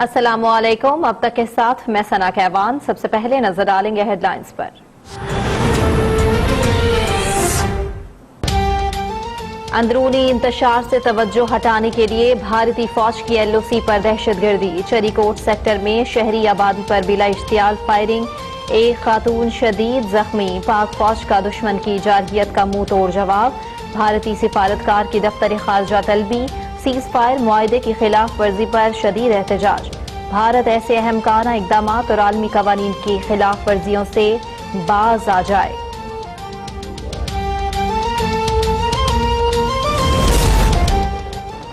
अस्सलामुअलैकुम। अब तक के साथ मैं सना कहवान। सबसे पहले नजर डालेंगे हेडलाइंस पर। अंदरूनी इंतशार से तवज्जो हटाने के लिए भारतीय फौज की LOC पर दहशतगर्दी। चरीकोट सेक्टर में शहरी आबादी पर बिला इश्तियाल फायरिंग, एक खातून शदीद जख्मी। पाक फौज का दुश्मन की जारहियत का मुंह तोड़ जवाब। भारतीय सिफारतकार की दफ्तर खारजा तलबी। सीज फायर मुआहदे की खिलाफ वर्जी पर शदीद एहतजाज। भारत ऐसे अहमकाना इकदाम और आलमी कवानीन की खिलाफ वर्जियों से बाज आ जाए।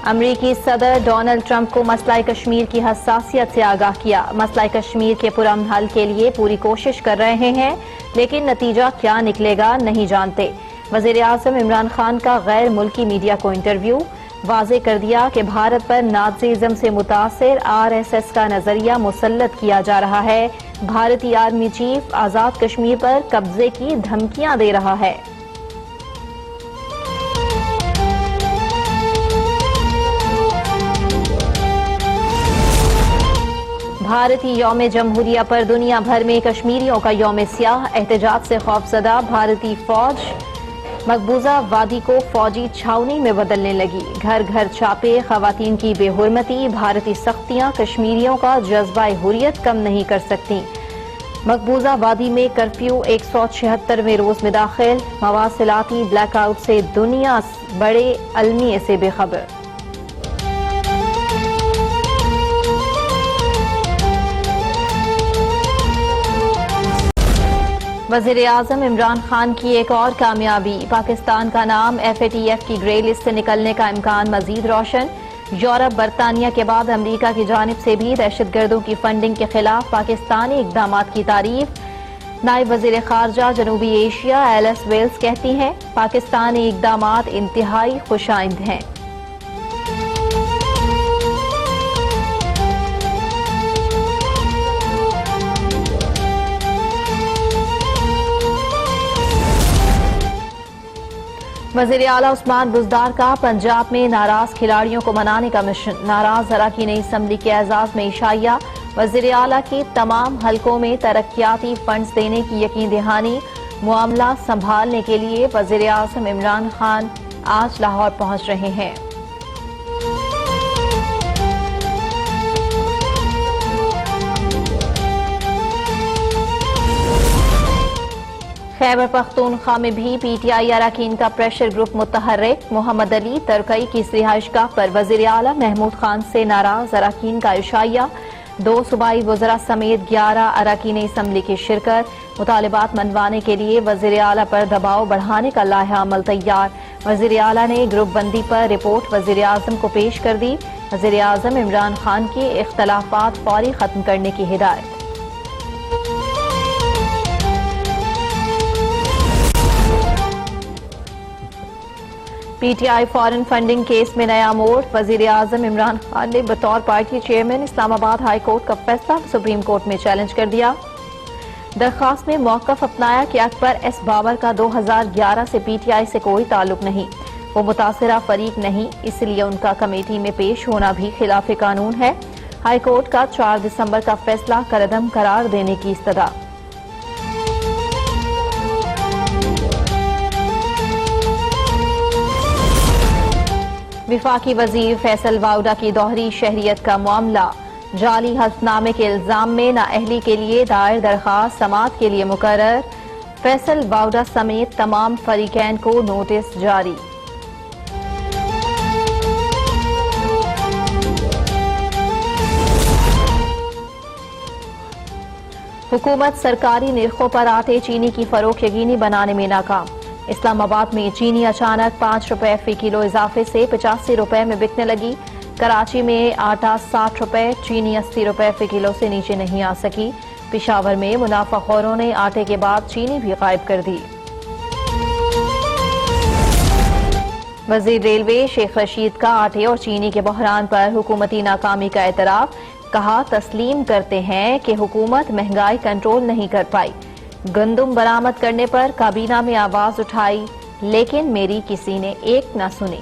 अमरीकी सदर डोनाल्ड ट्रंप को मसला कश्मीर की हसासियत से आगाह किया। मसला कश्मीर के पुरअमन हल के लिए पूरी कोशिश कर रहे हैं, लेकिन नतीजा क्या निकलेगा नहीं जानते। वजीर आजम इमरान खान का गैर मुल्की मीडिया को इंटरव्यू। वाजे कर दिया कि भारत पर नाज़िज़्म से मुतासिर RSS का नजरिया मुसल्लत किया जा रहा है। भारतीय आर्मी चीफ आजाद कश्मीर पर कब्जे की धमकियां दे रहा है। भारतीय यौम जमहूरिया पर दुनिया भर में कश्मीरियों का यौम सियाह। एहतजाज से खौफजदा भारतीय फौज मकबूजा वादी को फौजी छावनी में बदलने लगी। घर घर छापे, खवातीन की बेहुरमती। भारतीय सख्तियां कश्मीरियों का जज्बा हुर्रियत कम नहीं कर सकती। मकबूजा वादी में कर्फ्यू 176वें रोज में दाखिल। मवासिलाती ब्लैकआउट से दुनिया बड़े अलमिए से बेखबर। वजीर आजम इमरान खान की एक और कामयाबी। पाकिस्तान का नाम FATF की ग्रे लिस्ट से निकलने का इम्कान मजीद रोशन। यूरोप बरतानिया के बाद अमरीका की जानिब से भी दहशतगर्दों की फंडिंग के खिलाफ पाकिस्तानी इकदाम की तारीफ। नायब वजीर खारजा जनूबी एशिया एलिस वेल्स कहती हैं, पाकिस्तानी इकदाम इंतहाई खुशाइंद हैं। वजीर आला उस्मान बुजदार का पंजाब में नाराज खिलाड़ियों को मनाने का मिशन। नाराज अरकान असम्बली के एजाज में इशाया। वजीर आला की तमाम हलकों में तरक्याती फंड्स देने की यकीन दहानी। मामला संभालने के लिए वजीर आजम इमरान खान आज लाहौर पहुंच रहे हैं। खैबर पख्तूनख्वा में भी PTI अरकान का प्रेशर ग्रुप मुतहर्रिक। मोहम्मद अली तरकई की रिहाइशगाह पर वजीर आला महमूद खान से नाराज अरकान का इशाया। 2 सूबाई वज़रा समेत 11 अरकान असम्बली की शिरकत। मुतालिबात मनवाने के लिए वजीर आला पर दबाव बढ़ाने का लाहा अमल तैयार। वजीर आला ने ग्रुप बंदी पर रिपोर्ट वजीर आजम को पेश कर दी। वजीर आजम इमरान खान के इख्तलाफात फौरी खत्म करने की हिदायत। PTI फॉरेन फंडिंग केस में नया मोड़। वजीर आजम इमरान खान ने बतौर party chairman Islamabad high court का फैसला सुप्रीम कोर्ट में चैलेंज कर दिया। दरखास्त में मौकफ अपनाया कि अकबर S बाबर का 2011 से PTI से कोई ताल्लुक नहीं, वो मुतासिरा फरीक नहीं, इसलिए उनका कमेटी में पेश होना भी खिलाफ कानून है। हाई कोर्ट का 4 दिसंबर का फैसला कलअदम करार देने की इस्तदा। विफाकी वजीर फैसल वाउडा की दोहरी शहरियत का मामला। जाली हल्फनामे के इल्जाम में नाअहली के लिए दायर दरखास्त समाअत के लिए मुकर्रर। फैसल वाउडा समेत तमाम फरीकैन को नोटिस जारी। हुकूमत सरकारी निर्खों पर आटे चीनी की फरोख्त यकीनी बनाने में नाकाम। इस्लामाबाद में चीनी अचानक 5 रुपए फी किलो इजाफे से 85 रुपए में बिकने लगी। कराची में आटा 60 रुपए, चीनी 80 रुपए फी किलो से नीचे नहीं आ सकी। पेशावर में मुनाफाखोरों ने आटे के बाद चीनी भी गायब कर दी। वजीर रेलवे शेख रशीद का आटे और चीनी के बहरान पर हुकूमती नाकामी का एतराफ। कहा, तस्लीम करते हैं कि हुकूमत महंगाई कंट्रोल नहीं कर पाई। गंदुम बरामद करने पर काबीना में आवाज उठाई, लेकिन मेरी किसी ने एक न सुनी।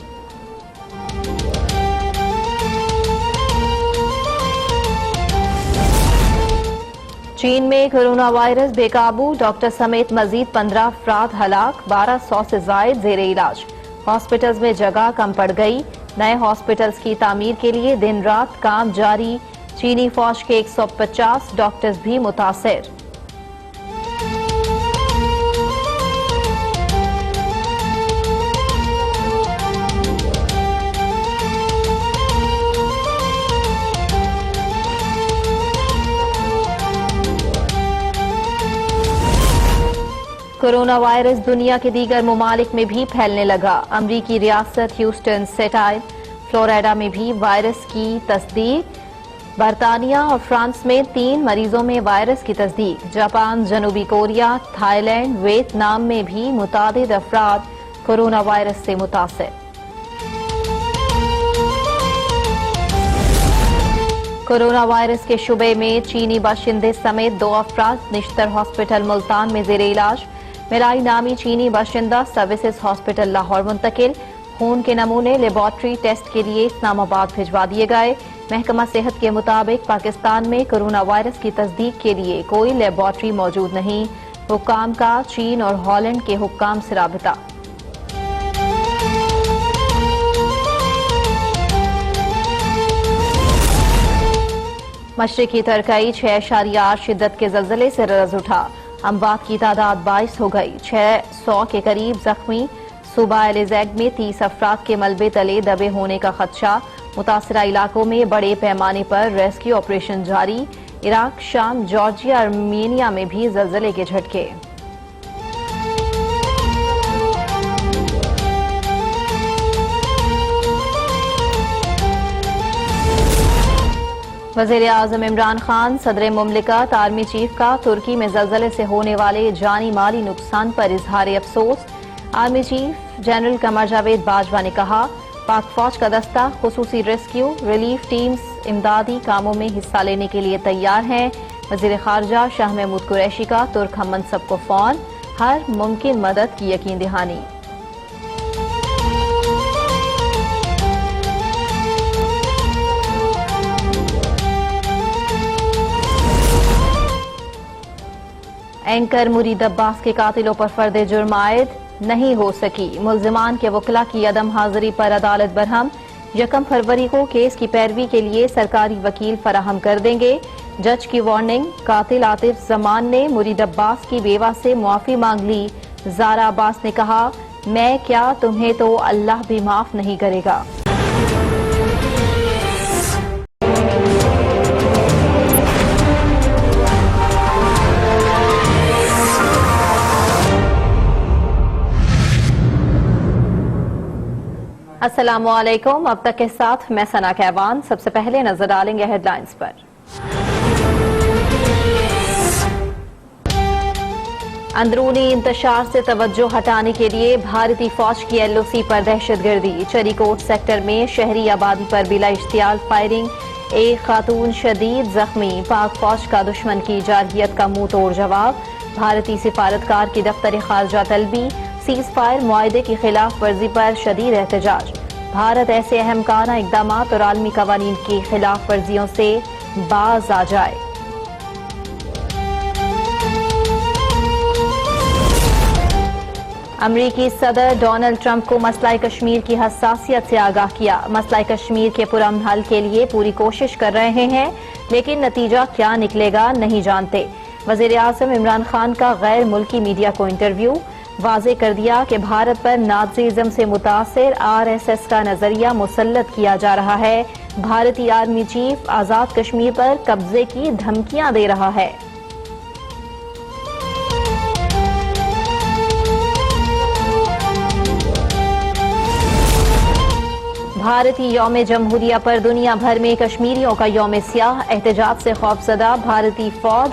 चीन में कोरोना वायरस बेकाबू, डॉक्टर समेत मजीद 15 अफराद हलाक, 1200 से जायद जेर इलाज। हॉस्पिटल्स में जगह कम पड़ गई, नए हॉस्पिटल्स की तामीर के लिए दिन रात काम जारी। चीनी फौज के 150 डॉक्टर्स भी मुतासिर। कोरोना वायरस दुनिया के दीगर ममालिक में भी फैलने लगा। अमरीकी रियासत ह्यूस्टन, सेटाइल, फ्लोरिडा में भी वायरस की तस्दीक। बरतानिया और फ्रांस में 3 मरीजों में वायरस की तस्दीक। जापान, जनूबी कोरिया, थाईलैंड, वियतनाम में भी मुतादिद अफराद कोरोना वायरस से मुतासिर। कोरोना वायरस के शुबे में चीनी बाशिंदे समेत 2 अफराद निश्तर हॉस्पिटल मुल्तान में जेर इलाज। मिराई नामी चीनी बाशिंदा सर्विसेज हॉस्पिटल लाहौर मुंतकिल। खून के नमूने लेबॉर्ट्री टेस्ट के लिए इस्लामाबाद भिजवा दिए गए। महकमा सेहत के मुताबिक पाकिस्तान में कोरोना वायरस की तस्दीक के लिए कोई लेबॉर्ट्री मौजूद नहीं। हुक्काम का चीन और हॉलैंड के हुक्काम से राबिता। मशरिकी तरकई 6.8 शिद्दत के जल्जले से रज उठा। अमवात की तादाद 22 हो गई। 600 के करीब जख्मी। सूबा एलिजैग में 30 अफराद के मलबे तले दबे होने का खदशा। मुतासरा इलाकों में बड़े पैमाने पर रेस्क्यू ऑपरेशन जारी। इराक, शाम, जॉर्जिया, आर्मीनिया में भी जल्जले के झटके। वज़ीर-ए-आज़म इमरान खान, सदर मुमलिकत, आर्मी चीफ का तुर्की में जल्जले से होने वाले जानी माली नुकसान पर इजहार अफसोस। Army chief general Qamar Javed Bajwa ने कहा, पाक फौज का दस्ता खुसूसी रेस्क्यू रिलीफ टीम्स इमदादी कामों में हिस्सा लेने के लिए तैयार हैं। वज़ीर खारजा शाह महमूद कुरैशी का तुर्क हम मनसब को फोन, हर मुमकिन मदद की यकीन दहानी। एंकर मुरीद अब्बास के कातिलों पर फर्द जुर्म आयद नहीं हो सकी। मुल्जिमान के वकला की अदम हाजिरी पर अदालत बरहम। 1 फरवरी को केस की पैरवी के लिए सरकारी वकील फराहम कर देंगे। जज की वार्निंग। कातिल आतिफ जमान ने मुरीद अब्बास की बेवा से मुआफी मांग ली। ज़ारा अब्बास ने कहा, मैं क्या, तुम्हें तो अल्लाह भी माफ नहीं करेगा। अस्सलामुअलैकुम। अब तक के साथ मैं सना कहवान। सबसे पहले नजर डालेंगे हेडलाइंस पर। अंदरूनी इंतशार से तवज्जो हटाने के लिए भारतीय फौज की LOC पर दहशतगर्दी। चरीकोट सेक्टर में शहरी आबादी पर बिला इश्तियाल फायरिंग। एक खातून शदीद जख्मी। पाक फौज का दुश्मन की जारहियत का मुंह तोड़ जवाब। भारतीय सिफारतकार की दफ्तर खारजा तलबी। सीज फायर मुआहदे की खिलाफ वर्जी पर शदीद एहतजाज। भारत ऐसे अहम काना इकदाम और आलमी कवानीन की खिलाफ वर्जियों से बाज आ जाए। अमरीकी सदर डोनाल्ड ट्रंप को मसला कश्मीर की हसासियत से आगाह किया। मसला कश्मीर के पुरअमन हल के लिए पूरी कोशिश कर रहे हैं, लेकिन नतीजा क्या निकलेगा नहीं जानते। वज़ीर-ए-आज़म इमरान खान का गैर मुल्की मीडिया को इंटरव्यू। वाज़े कर दिया कि भारत पर नाज़िज़्म से मुतासिर RSS का नजरिया मुसल्लत किया जा रहा है। भारतीय आर्मी चीफ आजाद कश्मीर पर कब्जे की धमकियां दे रहा है। भारतीय यौम जमहूरिया पर दुनिया भर में कश्मीरियों का यौम सियाह। एहतजाज से खौफजदा भारतीय फौज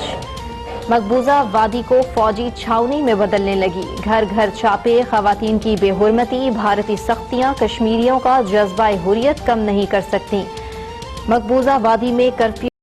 मकबूजा वादी को फौजी छावनी में बदलने लगी। घर घर छापे, खवातीन की बेहुरमती। भारतीय सख्तियां कश्मीरियों का जज्बा हुर्रियत कम नहीं कर सकती। मकबूजा वादी में कर्फ्यू